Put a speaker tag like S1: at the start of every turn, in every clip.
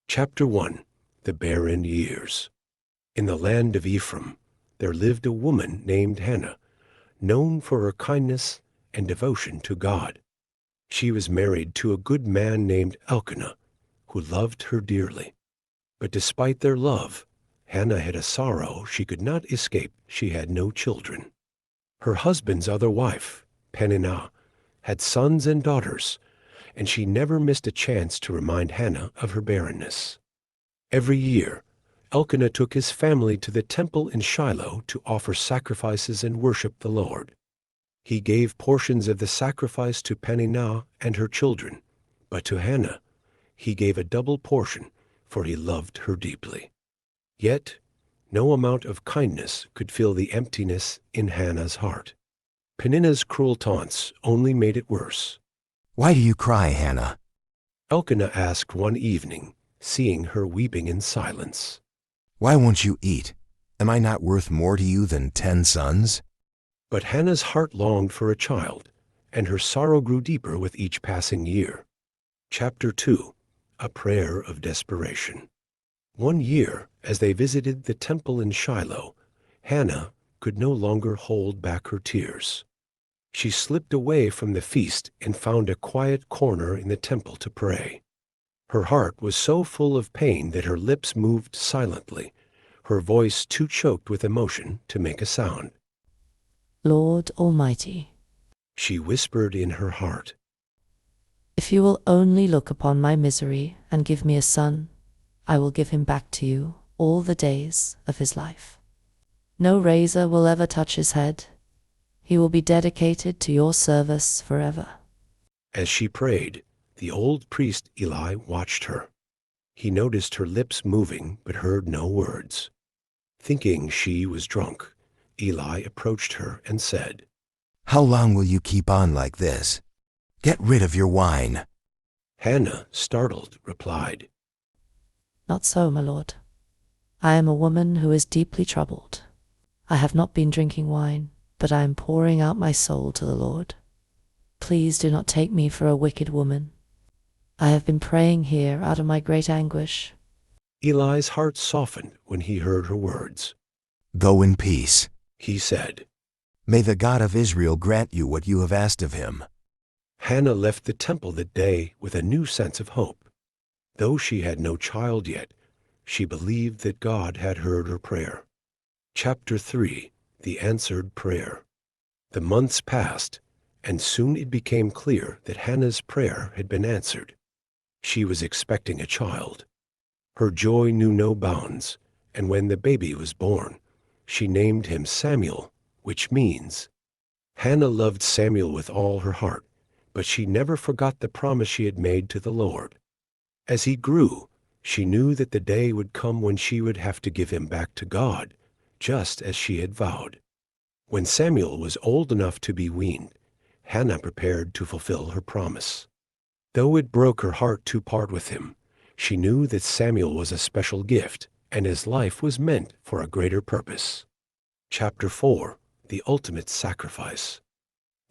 S1: Chapter 1. The Barren Years. In the land of Ephraim, there lived a woman named Hannah, known for her kindness and devotion to God. She was married to a good man named Elkanah, who loved her dearly. But despite their love, Hannah had a sorrow she could not escape. She had no children. Her husband's other wife, Peninnah, had sons and daughters, and she never missed a chance to remind Hannah of her barrenness. Every year, Elkanah took his family to the temple in Shiloh to offer sacrifices and worship the Lord. He gave portions of the sacrifice to Peninnah and her children, but to Hannah he gave a double portion, for he loved her deeply. Yet no amount of kindness could fill the emptiness in Hannah's heart. Peninnah's cruel taunts only made it worse.
S2: "Why do you cry, Hannah?"
S1: Elkanah asked one evening, seeing her weeping in silence.
S2: "Why won't you eat? Am I not worth more to you than 10 sons?
S1: But Hannah's heart longed for a child, and her sorrow grew deeper with each passing year. Chapter 2. A Prayer of Desperation. One year, as they visited the temple in Shiloh, Hannah could no longer hold back her tears. She slipped away from the feast and found a quiet corner in the temple to pray. Her heart was so full of pain that her lips moved silently, her voice too choked with emotion to make a sound.
S3: Lord Almighty,
S1: She whispered in her heart,
S3: if you will only look upon my misery and give me a son, I will give him back to you all the days of his life. No razor will ever touch his head. He will be dedicated to your service forever.
S1: As she prayed, the old priest Eli watched her. He noticed her lips moving but heard no words. Thinking she was drunk, Eli approached her and said,
S2: How long will you keep on like this? Get rid of your wine.
S1: Hannah, startled, replied,
S3: Not so, my lord. I am a woman who is deeply troubled. I have not been drinking wine, but I am pouring out my soul to the Lord. Please do not take me for a wicked woman. I have been praying here out of my great anguish.
S1: Eli's heart softened when he heard her words.
S2: Go in peace,
S1: He said.
S2: May the God of Israel grant you what you have asked of him.
S1: Hannah left the temple that day with a new sense of hope. Though she had no child yet, she believed that God had heard her prayer. Chapter 3. The Answered Prayer. The months passed, and soon it became clear that Hannah's prayer had been answered. She was expecting a child. Her joy knew no bounds, and when the baby was born, she named him Samuel, which means, Hannah loved Samuel with all her heart, but she never forgot the promise she had made to the Lord. As he grew, she knew that the day would come when she would have to give him back to God, just as she had vowed. When Samuel was old enough to be weaned, Hannah prepared to fulfill her promise. Though it broke her heart to part with him, she knew that Samuel was a special gift, and his life was meant for a greater purpose. Chapter 4. The Ultimate Sacrifice.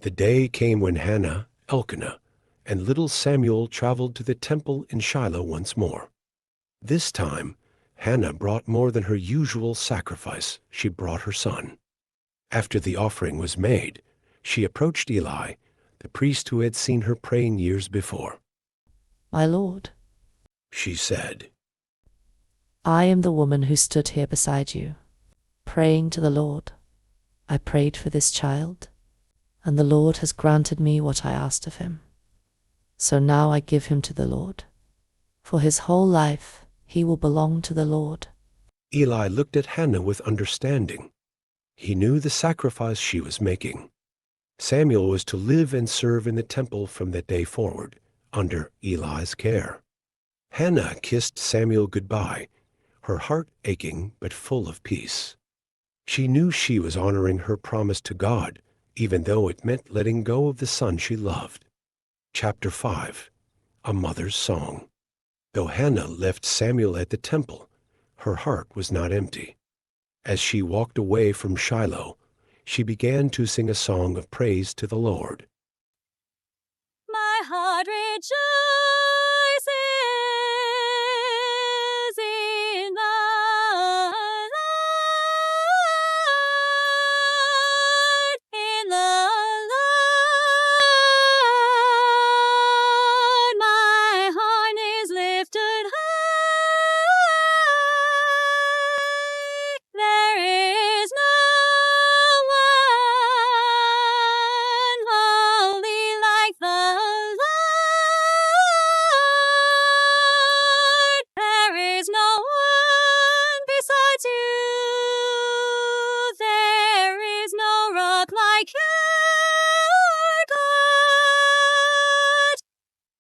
S1: The day came when Hannah, Elkanah, and little Samuel traveled to the temple in Shiloh once more. This time, Hannah brought more than her usual sacrifice. She brought her son. After the offering was made, she approached Eli, the priest who had seen her praying years before.
S3: My lord,
S1: She said,
S3: I am the woman who stood here beside you, praying to the Lord. I prayed for this child, and the Lord has granted me what I asked of him. So now I give him to the Lord. For his whole life he will belong to the Lord.
S1: Eli looked at Hannah with understanding. He knew the sacrifice she was making. Samuel was to live and serve in the temple from that day forward, under Eli's care. Hannah kissed Samuel goodbye, her heart aching but full of peace. She knew she was honoring her promise to God, even though it meant letting go of the son she loved. Chapter 5. A Mother's Song. Though Hannah left Samuel at the temple, her heart was not empty. As she walked away from Shiloh, she began to sing a song of praise to the Lord.
S4: My heart rejoices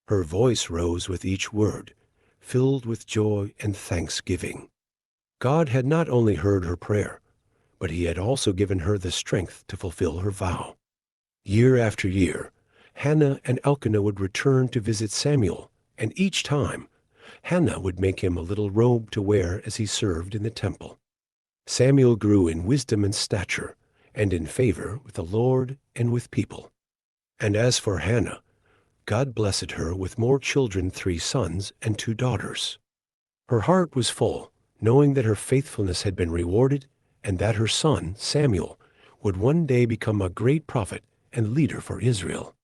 S1: Her voice rose with each word, filled with joy and thanksgiving. God had not only heard her prayer, but he had also given her the strength to fulfill her vow. Year after year, Hannah and Elkanah would return to visit Samuel, and each time, Hannah would make him a little robe to wear as he served in the temple. Samuel grew in wisdom and stature, and in favor with the Lord and with people. And as for Hannah, God blessed her with more children, 3 sons and 2 daughters. Her heart was full, knowing that her faithfulness had been rewarded, and that her son, Samuel, would one day become a great prophet and leader for Israel.